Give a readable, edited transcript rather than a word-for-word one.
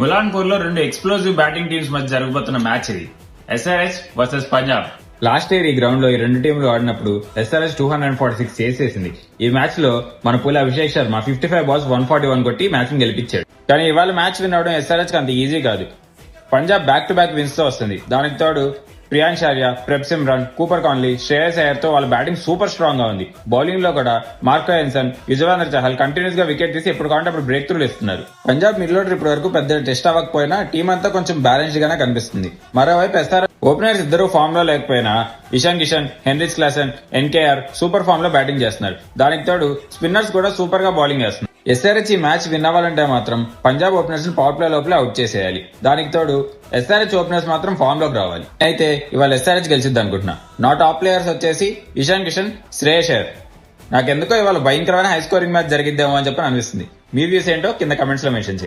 ములాన్పూర్ లో రెండు explosive batting teams మధ్య జరగబోతున్న మ్యాచ్ ఇది. SRH versus Punjab. Last year ఈ గ్రౌండ్ లో ఈ రెండు టీంలు ఆడినప్పుడు ఎస్ఆర్హెచ్ 246 చేసేసింది. ఈ మ్యాచ్ లో మన పూల అభిషేక్ శర్మ 55 బాల్స్ 141 కొట్టి మ్యాచ్ ని గెలిపించాడు. కానీ ఇవాళ మ్యాచ్ విన్ అవడం ఎస్ఆర్హెచ్ కి అంత ఈజీ కాదు. Punjab back to back wins తో వస్తుంది. దానికి తోడు Priyansh Arya, Prabhsimran, Cooper Connolly, Shreyas Iyer తో వాళ్ళ బ్యాటింగ్ సూపర్ స్ట్రాంగ్ గా ఉంది. బౌలింగ్ లో కూడా మార్కో ఎన్సన్, యుజవేంద్ర చహల్ కంటిన్యూస్ గా వికెట్ తీసి ఎప్పుడు కావాలంటే అప్పుడు బ్రేక్ త్రూలు ఇస్తున్నారు. పంజాబ్ మిడిల్ ఆర్డర్ ఇప్పటి వరకు పెద్ద టెస్ట్ అవ్వకపోయినా టీం అంతా కొంచెం బ్యాలెన్స్డ్ గానే కనిపిస్తుంది. మరోవైపు ఎస్ఆర్హెచ్ ఓపెనర్స్ ఇద్దరు ఫామ్ లో లేకపోయినా Ishan Kishan, Heinrich Klaasen, NKR super form లో బ్యాటింగ్ చేస్తున్నారు. దానికి తోడు స్పిన్నర్స్ కూడా సూపర్ గా బౌలింగ్ చేస్తున్నారు. ఎస్ఆర్హెచ్ ఈ మ్యాచ్ విన్ అవ్వాలంటే మాత్రం పంజాబ్ ఓపెనర్స్ ని పవర్ ప్లే లోపలే అవుట్ చేసేయాలి. దానికి తోడు ఎస్ఆర్హెచ్ ఓపెనర్స్ మాత్రం ఫామ్ లోకి రావాలి. అయితే ఇవాళ ఎస్ఆర్హెచ్ గెలిచిద్ది అనుకుంటున్నా. నా టాప్ ప్లేయర్స్ వచ్చేసి ఇషాన్ కిషన్, శ్రేయస్ అయ్యర్. నాకెందుకో ఇవాళ భయంకరమైన హై స్కోరింగ్ మ్యాచ్ జరిగిద్దేమో అని చెప్పి అనిపిస్తుంది. మీ వ్యూస్ ఏంటో కింద కమెంట్స్ లో మెన్షన్ చేయండి.